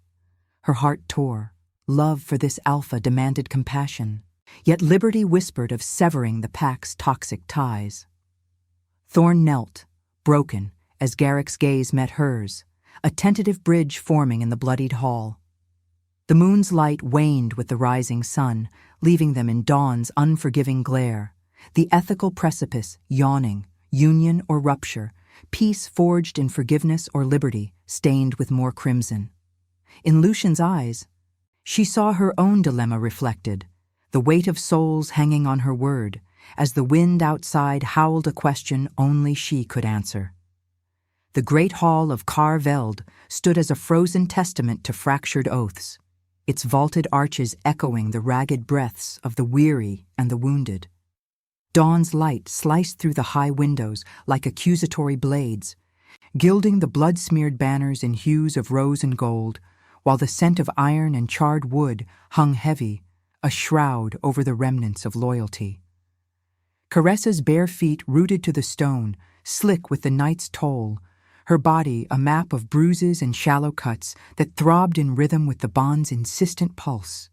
Her heart tore. Love for this alpha demanded compassion, yet liberty whispered of severing the pack's toxic ties. Thorn knelt, broken, as Garrick's gaze met hers, a tentative bridge forming in the bloodied hall. The moon's light waned with the rising sun, leaving them in dawn's unforgiving glare, the ethical precipice yawning, union or rupture, peace forged in forgiveness or liberty, stained with more crimson. In Lucian's eyes, she saw her own dilemma reflected, the weight of souls hanging on her word, as the wind outside howled a question only she could answer. The great hall of Kar Veld stood as a frozen testament to fractured oaths, its vaulted arches echoing the ragged breaths of the weary and the wounded. Dawn's light sliced through the high windows like accusatory blades, gilding the blood-smeared banners in hues of rose and gold, while the scent of iron and charred wood hung heavy, a shroud over the remnants of loyalty. Caressa's bare feet rooted to the stone, slick with the night's toll, her body a map of bruises and shallow cuts that throbbed in rhythm with the bond's insistent pulse.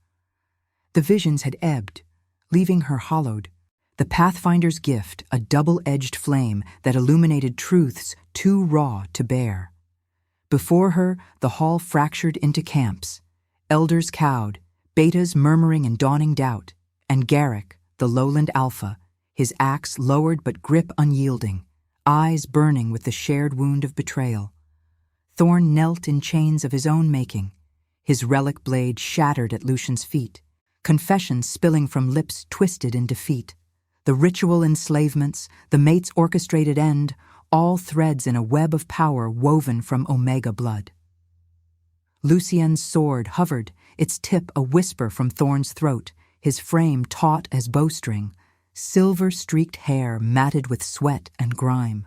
The visions had ebbed, leaving her hollowed, the Pathfinder's gift a double-edged flame that illuminated truths too raw to bear. Before her, the hall fractured into camps, elders cowed, betas murmuring in dawning doubt, and Garrick, the lowland alpha, his axe lowered but grip unyielding, eyes burning with the shared wound of betrayal. Thorn knelt in chains of his own making, his relic blade shattered at Lucian's feet, confessions spilling from lips twisted in defeat, the ritual enslavements, the mate's orchestrated end, all threads in a web of power woven from Omega blood. Lucien's sword hovered, its tip a whisper from Thorn's throat, his frame taut as bowstring, silver-streaked hair matted with sweat and grime.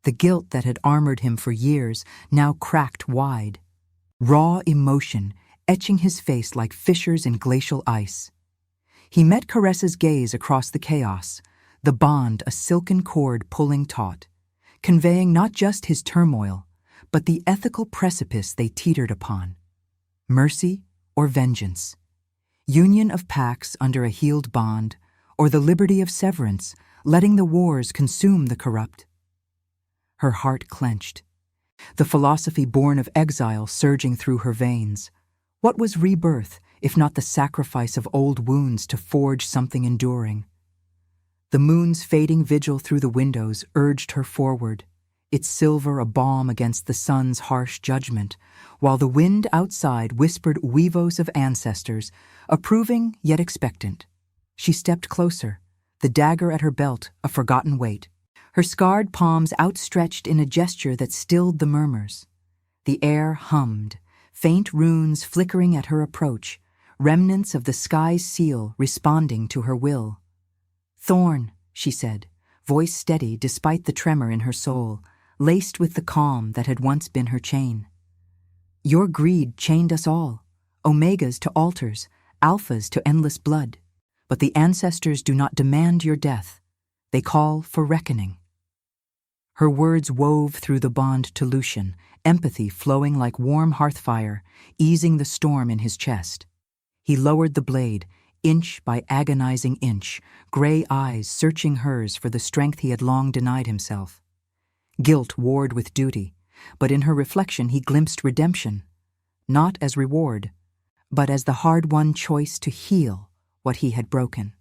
The guilt that had armored him for years now cracked wide, raw emotion etching his face like fissures in glacial ice. He met Caressa's gaze across the chaos, the bond a silken cord pulling taut, conveying not just his turmoil, but the ethical precipice they teetered upon. Mercy or vengeance, union of packs under a healed bond, or the liberty of severance, letting the wars consume the corrupt. Her heart clenched, the philosophy born of exile surging through her veins. What was rebirth, if not the sacrifice of old wounds to forge something enduring? The moon's fading vigil through the windows urged her forward, its silver a balm against the sun's harsh judgment, while the wind outside whispered weavos of ancestors, approving yet expectant. She stepped closer, the dagger at her belt a forgotten weight. her scarred palms outstretched in a gesture that stilled the murmurs. The air hummed, faint runes flickering at her approach, remnants of the sky's seal responding to her will. "Thorn," she said, voice steady despite the tremor in her soul, laced with the calm that had once been her chain. "Your greed chained us all, omegas to altars, alphas to endless blood. But the ancestors do not demand your death. They call for reckoning." Her words wove through the bond to Lucian, empathy flowing like warm hearth fire, easing the storm in his chest. He lowered the blade, inch by agonizing inch, gray eyes searching hers for the strength he had long denied himself. Guilt warred with duty, but in her reflection he glimpsed redemption, not as reward, but as the hard-won choice to heal what he had broken.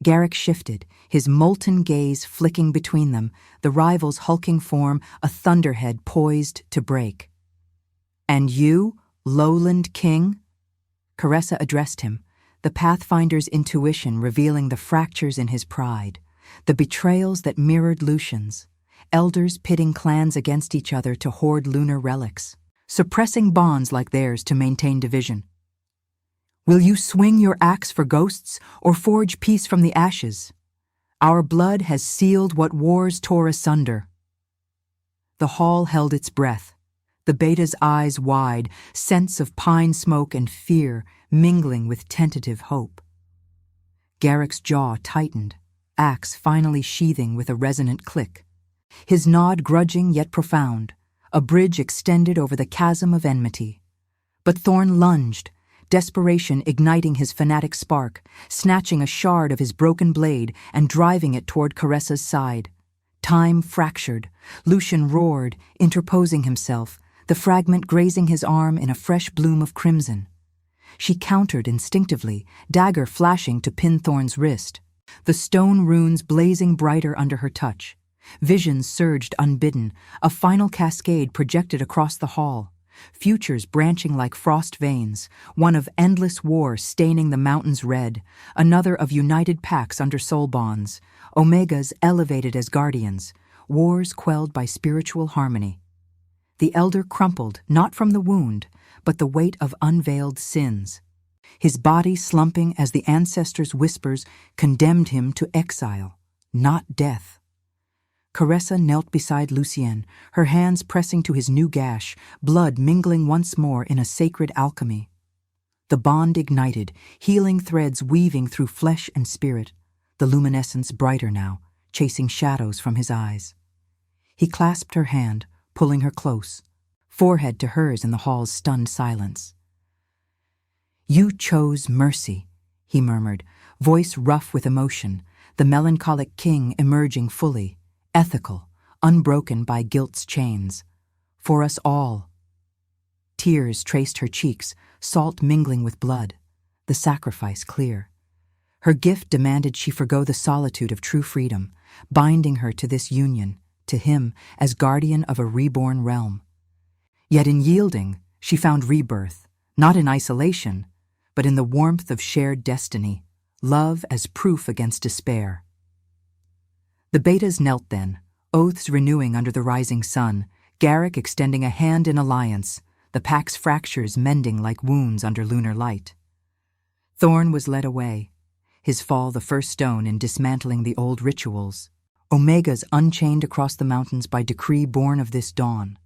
Garrick shifted, his molten gaze flicking between them, the rival's hulking form a thunderhead poised to break. "And you, lowland king?" Caressa addressed him, the Pathfinder's intuition revealing the fractures in his pride, the betrayals that mirrored Lucian's, elders pitting clans against each other to hoard lunar relics, suppressing bonds like theirs to maintain division. "Will you swing your axe for ghosts or forge peace from the ashes? Our blood has sealed what wars tore asunder." The hall held its breath, the beta's eyes wide, scents of pine smoke and fear mingling with tentative hope. Garrick's jaw tightened, axe finally sheathing with a resonant click. His nod grudging yet profound, a bridge extended over the chasm of enmity. But Thorn lunged, desperation igniting his fanatic spark, snatching a shard of his broken blade and driving it toward Caressa's side. Time fractured. Lucian roared, interposing himself, the fragment grazing his arm in a fresh bloom of crimson. She countered instinctively, dagger flashing to pin Thorn's wrist, the stone runes blazing brighter under her touch. Visions surged unbidden, a final cascade projected across the hall. Futures branching like frost veins, one of endless war staining the mountains red, another of united packs under soul bonds, omegas elevated as guardians, wars quelled by spiritual harmony. The elder crumpled, not from the wound, but the weight of unveiled sins. His body slumping as the ancestors' whispers condemned him to exile, not death. Caressa knelt beside Lucien, her hands pressing to his new gash, blood mingling once more in a sacred alchemy. The bond ignited, healing threads weaving through flesh and spirit, the luminescence brighter now, chasing shadows from his eyes. He clasped her hand, pulling her close, forehead to hers in the hall's stunned silence. "You chose mercy," he murmured, voice rough with emotion, the melancholic king emerging fully, ethical, unbroken by guilt's chains. "For us all." Tears traced her cheeks, salt mingling with blood, the sacrifice clear. Her gift demanded she forgo the solitude of true freedom, binding her to this union, to him as guardian of a reborn realm. Yet in yielding, she found rebirth, not in isolation, but in the warmth of shared destiny, love as proof against despair. The betas knelt then, oaths renewing under the rising sun, Garrick extending a hand in alliance, the pack's fractures mending like wounds under lunar light. Thorn was led away, his fall the first stone in dismantling the old rituals, omegas unchained across the mountains by decree born of this dawn.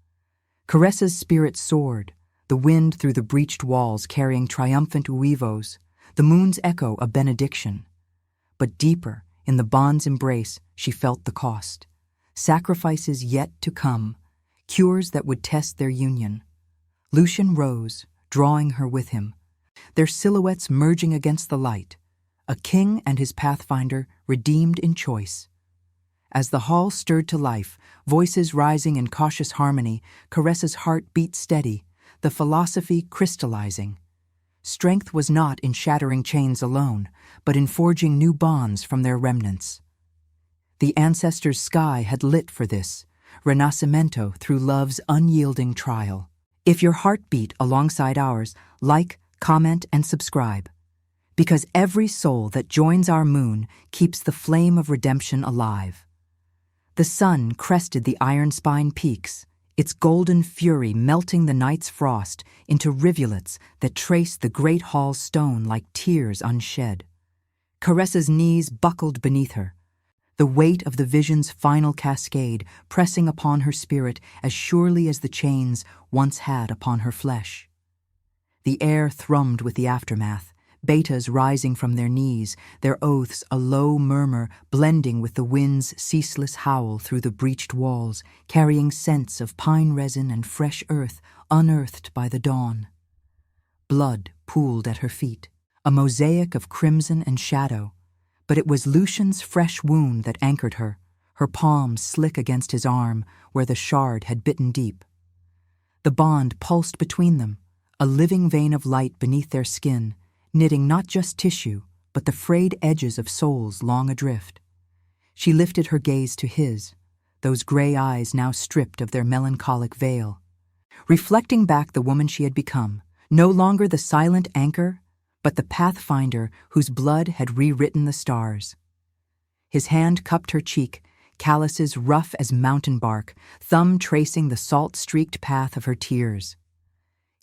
Caressa's spirit soared, the wind through the breached walls carrying triumphant uivos, the moon's echo a benediction. But deeper, in the bond's embrace, she felt the cost. Sacrifices yet to come, cures that would test their union. Lucian rose, drawing her with him, their silhouettes merging against the light, a king and his pathfinder redeemed in choice. As the hall stirred to life, voices rising in cautious harmony, Caressa's heart beat steady, the philosophy crystallizing. Strength was not in shattering chains alone, but in forging new bonds from their remnants. The ancestors' sky had lit for this, renascimento through love's unyielding trial. If your heart beat alongside ours, like, comment, and subscribe. Because every soul that joins our moon keeps the flame of redemption alive. The sun crested the iron-spine peaks, its golden fury melting the night's frost into rivulets that traced the great hall's stone like tears unshed. Caressa's knees buckled beneath her, the weight of the vision's final cascade pressing upon her spirit as surely as the chains once had upon her flesh. The air thrummed with the aftermath, betas rising from their knees, their oaths a low murmur blending with the wind's ceaseless howl through the breached walls, carrying scents of pine resin and fresh earth unearthed by the dawn. Blood pooled at her feet, a mosaic of crimson and shadow, but it was Lucian's fresh wound that anchored her, her palm slick against his arm where the shard had bitten deep. The bond pulsed between them, a living vein of light beneath their skin, knitting not just tissue, but the frayed edges of souls long adrift. She lifted her gaze to his, those gray eyes now stripped of their melancholic veil, reflecting back the woman she had become, no longer the silent anchor, but the pathfinder whose blood had rewritten the stars. His hand cupped her cheek, calluses rough as mountain bark, thumb tracing the salt-streaked path of her tears.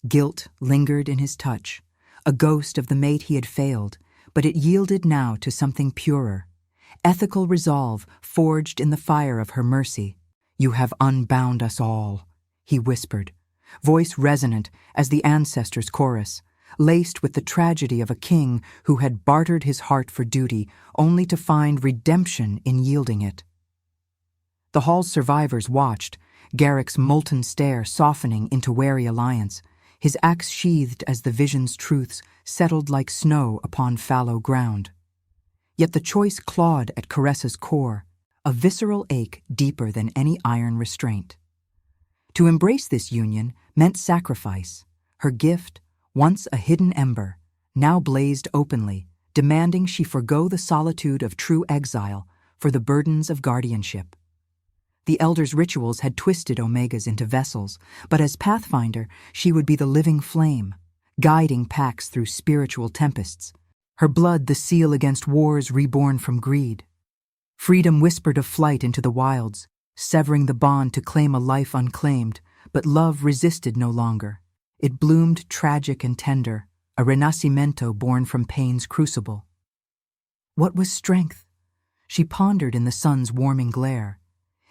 Guilt lingered in his touch, a ghost of the mate he had failed, but it yielded now to something purer, ethical resolve forged in the fire of her mercy. "You have unbound us all," he whispered, voice resonant as the ancestors' chorus, laced with the tragedy of a king who had bartered his heart for duty only to find redemption in yielding it. The hall's survivors watched, Garrick's molten stare softening into wary alliance, his axe sheathed as the vision's truths settled like snow upon fallow ground. Yet the choice clawed at Caressa's core, a visceral ache deeper than any iron restraint. To embrace this union meant sacrifice. Her gift, once a hidden ember, now blazed openly, demanding she forgo the solitude of true exile for the burdens of guardianship. The elders' rituals had twisted Omegas into vessels, but as Pathfinder, she would be the living flame, guiding packs through spiritual tempests, her blood the seal against wars reborn from greed. Freedom whispered of flight into the wilds, severing the bond to claim a life unclaimed, but love resisted no longer. It bloomed tragic and tender, a renascimento born from pain's crucible. What was strength? She pondered in the sun's warming glare,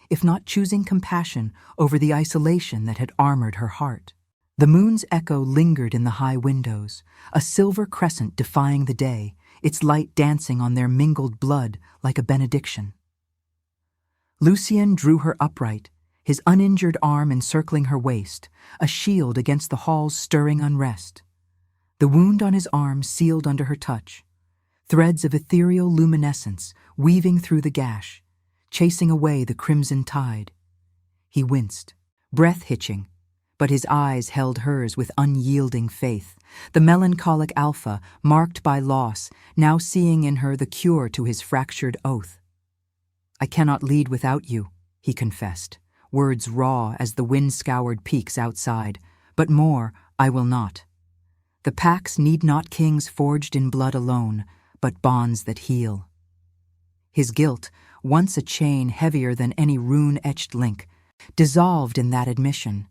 if not choosing compassion over the isolation that had armored her heart. The moon's echo lingered in the high windows, a silver crescent defying the day, its light dancing on their mingled blood like a benediction. Lucian drew her upright, his uninjured arm encircling her waist, a shield against the hall's stirring unrest. The wound on his arm sealed under her touch, threads of ethereal luminescence weaving through the gash, chasing away the crimson tide. He winced, breath hitching, but his eyes held hers with unyielding faith, the melancholic alpha, marked by loss, now seeing in her the cure to his fractured oath. "I cannot lead without you," he confessed, words raw as the wind-scoured peaks outside, "but more I will not. The packs need not kings forged in blood alone, but bonds that heal." His guilt, once a chain heavier than any rune-etched link, dissolved in that admission,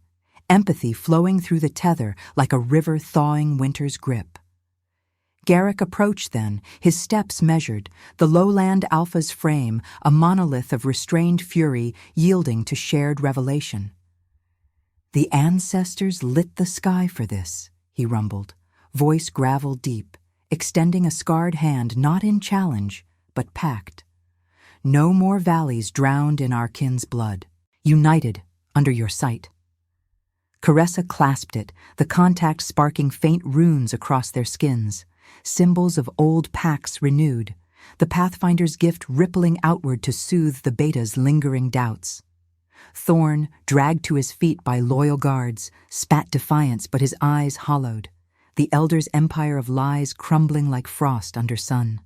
empathy flowing through the tether like a river thawing winter's grip. Garrick approached then, his steps measured, the lowland alpha's frame a monolith of restrained fury yielding to shared revelation. "The ancestors lit the sky for this," he rumbled, voice gravel deep, extending a scarred hand not in challenge, but packed. "No more valleys drowned in our kin's blood, united under your sight." Caressa clasped it, the contact sparking faint runes across their skins, symbols of old pacts renewed, the Pathfinder's gift rippling outward to soothe the beta's lingering doubts. Thorn, dragged to his feet by loyal guards, spat defiance, but his eyes hollowed, the elder's empire of lies crumbling like frost under sun.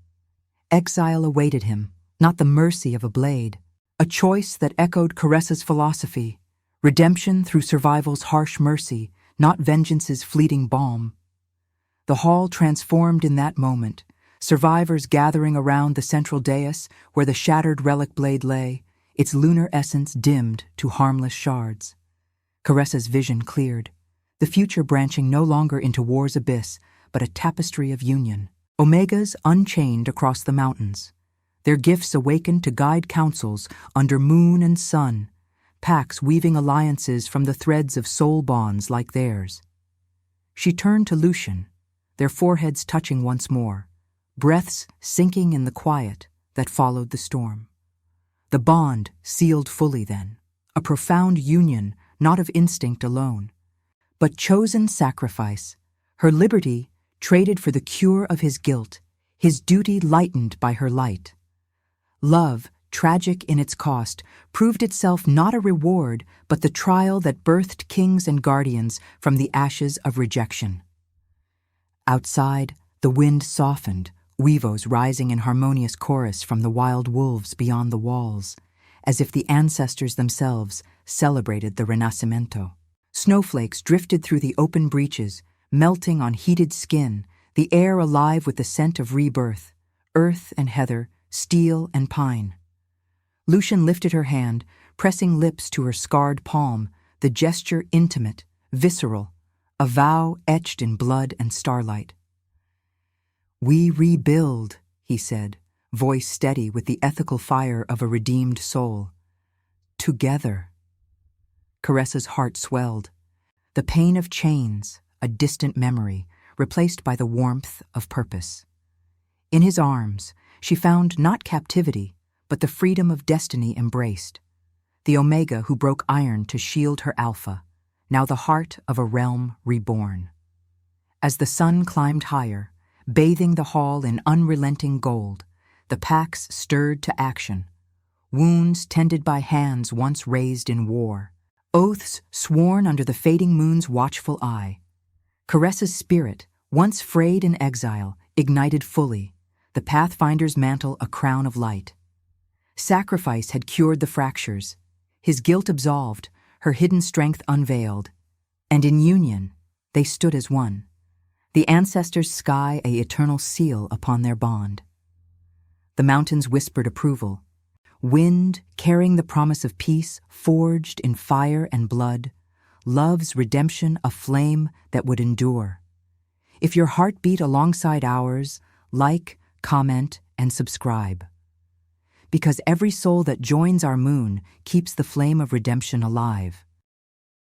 Exile awaited him, not the mercy of a blade, a choice that echoed Caressa's philosophy, redemption through survival's harsh mercy, not vengeance's fleeting balm. The hall transformed in that moment, survivors gathering around the central dais where the shattered relic blade lay, its lunar essence dimmed to harmless shards. Caressa's vision cleared, the future branching no longer into war's abyss, but a tapestry of union. Omegas unchained across the mountains, their gifts awakened to guide councils under moon and sun, packs weaving alliances from the threads of soul bonds like theirs. She turned to Lucian, their foreheads touching once more, breaths sinking in the quiet that followed the storm. The bond sealed fully then, a profound union not of instinct alone, but chosen sacrifice, her liberty traded for the cure of his guilt, his duty lightened by her light. Love, tragic in its cost, proved itself not a reward but the trial that birthed kings and guardians from the ashes of rejection. Outside, the wind softened, weavos rising in harmonious chorus from the wild wolves beyond the walls, as if the ancestors themselves celebrated the Renascimento. Snowflakes drifted through the open breaches, melting on heated skin, the air alive with the scent of rebirth, earth and heather, steel and pine. Lucian lifted her hand, pressing lips to her scarred palm, the gesture intimate, visceral, a vow etched in blood and starlight. "We rebuild," he said, voice steady with the ethical fire of a redeemed soul. "Together." Caressa's heart swelled. The pain of chains, a distant memory, replaced by the warmth of purpose. In his arms, she found not captivity, but the freedom of destiny embraced. The Omega who broke iron to shield her Alpha, now the heart of a realm reborn. As the sun climbed higher, bathing the hall in unrelenting gold, the packs stirred to action. Wounds tended by hands once raised in war. Oaths sworn under the fading moon's watchful eye. Caressa's spirit, once frayed in exile, ignited fully, the Pathfinder's mantle a crown of light. Sacrifice had cured the fractures, his guilt absolved, her hidden strength unveiled, and in union they stood as one, the ancestors' sky a eternal seal upon their bond. The mountains whispered approval, wind carrying the promise of peace forged in fire and blood, love's redemption a flame that would endure. If your heart beat alongside ours, like, comment, and subscribe. Because every soul that joins our moon keeps the flame of redemption alive.